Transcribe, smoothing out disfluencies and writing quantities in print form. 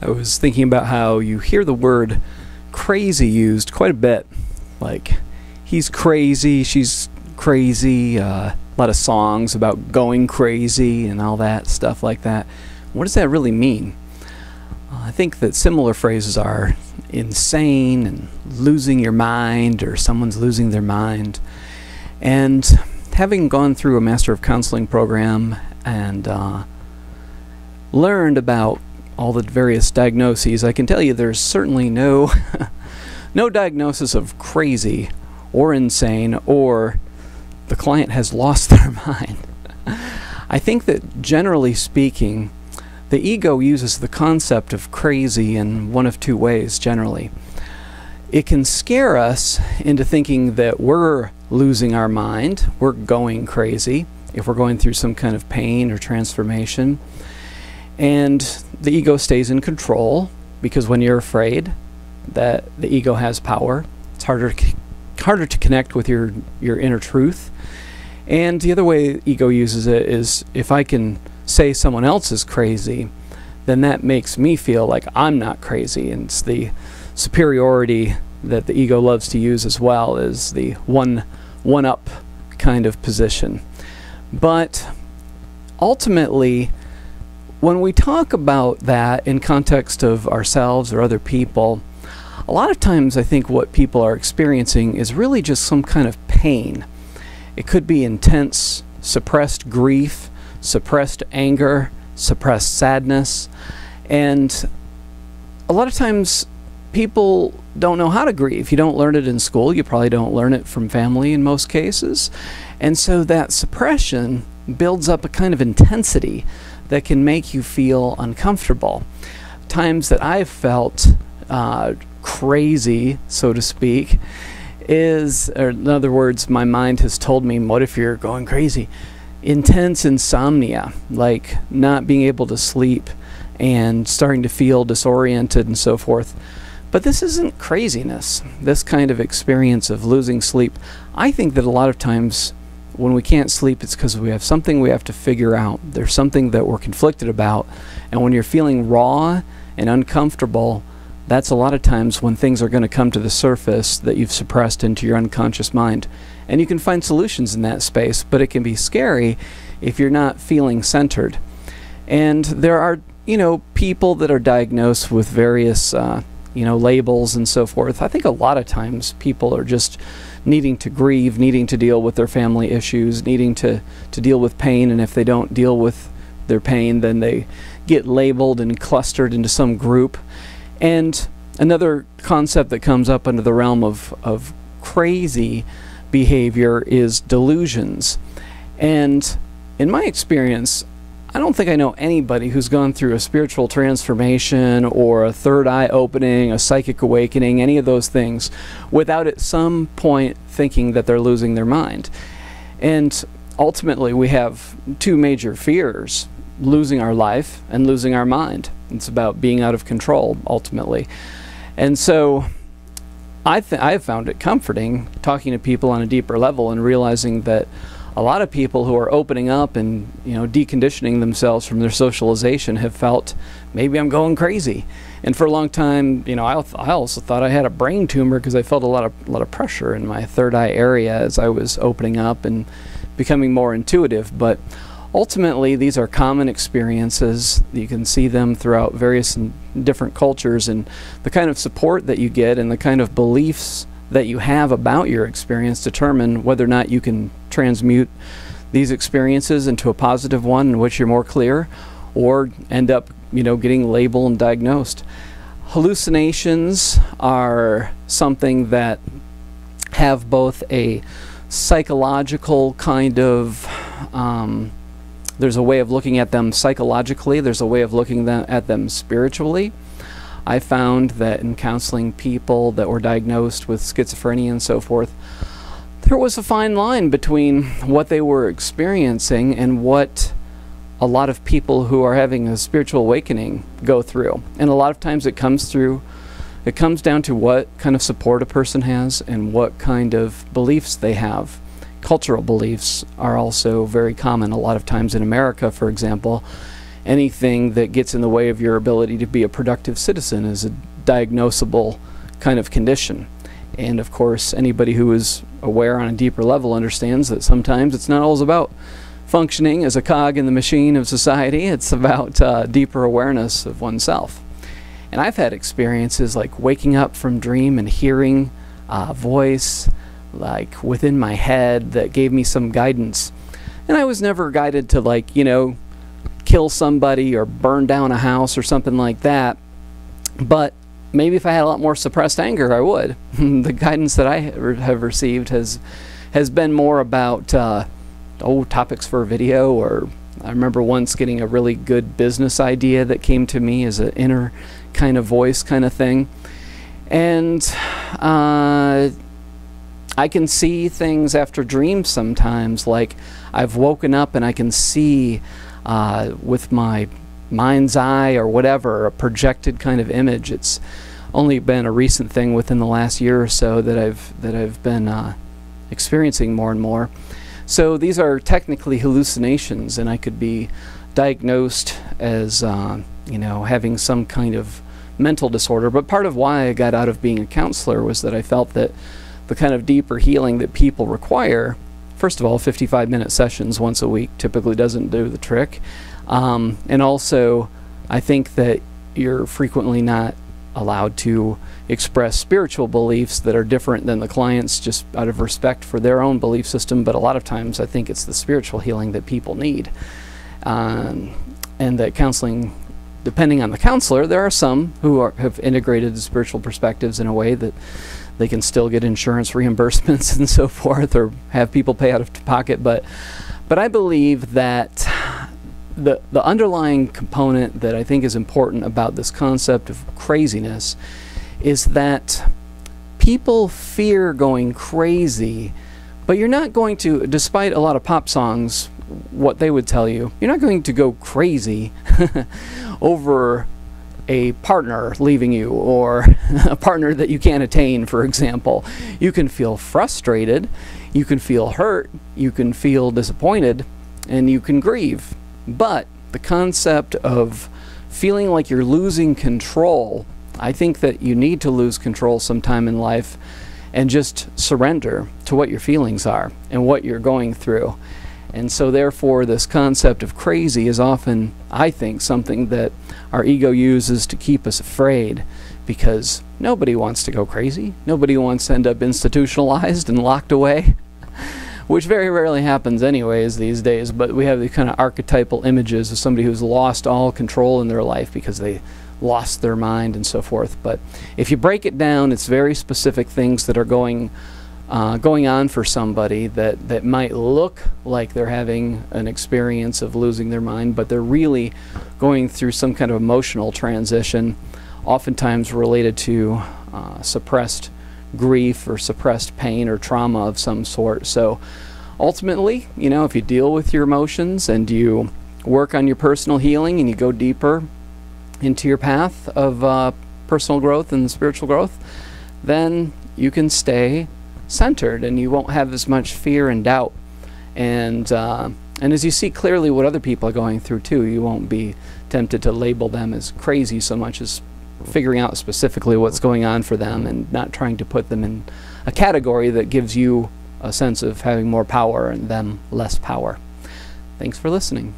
I was thinking about how you hear the word crazy used quite a bit. Like, he's crazy, she's crazy, a lot of songs about going crazy and all that stuff like that. What does that really mean? I think that similar phrases are insane and losing your mind, or someone's losing their mind. And having gone through a Master of Counseling program and learned about all the various diagnoses, I can tell you there's certainly no no diagnosis of crazy or insane or the client has lost their mind. I think that generally speaking, the ego uses the concept of crazy in one of two ways generally. It can scare us into thinking that we're losing our mind, we're going crazy, if we're going through some kind of pain or transformation. And the ego stays in control, because when you're afraid that the ego has power, it's harder to connect with your inner truth. And the other way the ego uses it is, if I can say someone else is crazy, then that makes me feel like I'm not crazy. And it's the superiority that the ego loves to use as well, is the one-up kind of position. But ultimately, when we talk about that in context of ourselves or other people, a lot of times I think what people are experiencing is really just some kind of pain. It could be intense, suppressed grief, suppressed anger, suppressed sadness, and a lot of times people don't know how to grieve. You don't learn it in school, you probably don't learn it from family in most cases, and so that suppression builds up a kind of intensity that can make you feel uncomfortable. Times that I've felt crazy, so to speak, is, or in other words, my mind has told me, what if you're going crazy? Intense insomnia, like not being able to sleep and starting to feel disoriented and so forth. But this isn't craziness, this kind of experience of losing sleep. I think that a lot of times when we can't sleep, it's because we have something we have to figure out. There's something that we're conflicted about. And when you're feeling raw and uncomfortable, that's a lot of times when things are going to come to the surface that you've suppressed into your unconscious mind. And you can find solutions in that space, but it can be scary if you're not feeling centered. And there are, people that are diagnosed with various, labels and so forth. I think a lot of times people are just needing to grieve, needing to deal with their family issues, needing to deal with pain, and if they don't deal with their pain, then they get labeled and clustered into some group. And another concept that comes up under the realm of crazy behavior is delusions. And in my experience, I don't think I know anybody who's gone through a spiritual transformation or a third eye opening, a psychic awakening, any of those things, without at some point thinking that they're losing their mind. And ultimately, we have two major fears: losing our life and losing our mind. It's about being out of control, ultimately. And so I have found it comforting talking to people on a deeper level and realizing that a lot of people who are opening up and deconditioning themselves from their socialization have felt, maybe I'm going crazy. And for a long time, I also thought I had a brain tumor because I felt a lot of pressure in my third eye area as I was opening up and becoming more intuitive. But ultimately, these are common experiences. You can see them throughout various and different cultures, and the kind of support that you get and the kind of beliefs that you have about your experience determine whether or not you can transmute these experiences into a positive one in which you're more clear, or end up, getting labeled and diagnosed. Hallucinations are something that have both a psychological kind of there's a way of looking at them psychologically, there's a way of looking at them spiritually. I found that in counseling people that were diagnosed with schizophrenia and so forth, there was a fine line between what they were experiencing and what a lot of people who are having a spiritual awakening go through. And a lot of times it comes down to what kind of support a person has and what kind of beliefs they have. Cultural beliefs are also very common a lot of times in America, for example. anything that gets in the way of your ability to be a productive citizen is a diagnosable kind of condition. And of course, anybody who is aware on a deeper level understands that sometimes it's not always about functioning as a cog in the machine of society. It's about deeper awareness of oneself. And I've had experiences like waking up from dream and hearing a voice like within my head that gave me some guidance. And I was never guided to, like, you know, kill somebody or burn down a house or something like that. But maybe if I had a lot more suppressed anger, I would. The guidance that I have received has been more about topics for a video, or I remember once getting a really good business idea that came to me as an inner kind of voice kind of thing. And I can see things after dreams sometimes, like I've woken up and I can see with my mind's eye or whatever, a projected kind of image. It's only been a recent thing within the last year or so that I've been experiencing more and more. So these are technically hallucinations, and I could be diagnosed as you know, having some kind of mental disorder. But part of why I got out of being a counselor was that I felt that the kind of deeper healing that people require, first of all, 55-minute sessions once a week typically doesn't do the trick. And also, I think that you're frequently not allowed to express spiritual beliefs that are different than the client's, just out of respect for their own belief system. But a lot of times I think it's the spiritual healing that people need. And that counseling, depending on the counselor, there are some who have integrated the spiritual perspectives in a way that they can still get insurance reimbursements and so forth, or have people pay out of pocket. But I believe that the underlying component that I think is important about this concept of craziness is that people fear going crazy, but you're not going to, despite a lot of pop songs, what they would tell you, you're not going to go crazy over a partner leaving you, or a partner that you can't attain, for example. You can feel frustrated, you can feel hurt, you can feel disappointed, and you can grieve. But the concept of feeling like you're losing control, I think that you need to lose control sometime in life and just surrender to what your feelings are and what you're going through. And so therefore this concept of crazy is often, I think, something that our ego uses to keep us afraid, because nobody wants to go crazy. Nobody wants to end up institutionalized and locked away, which very rarely happens anyways these days. But we have these kind of archetypal images of somebody who's lost all control in their life because they lost their mind and so forth. But if you break it down, it's very specific things that are going on for somebody that might look like they're having an experience of losing their mind, but they're really going through some kind of emotional transition, oftentimes related to suppressed grief or suppressed pain or trauma of some sort. So ultimately, you know, if you deal with your emotions and you work on your personal healing and you go deeper into your path of personal growth and spiritual growth, then you can stay centered and you won't have as much fear and doubt. And as you see clearly what other people are going through too, you won't be tempted to label them as crazy so much as figuring out specifically what's going on for them and not trying to put them in a category that gives you a sense of having more power and them less power. Thanks for listening.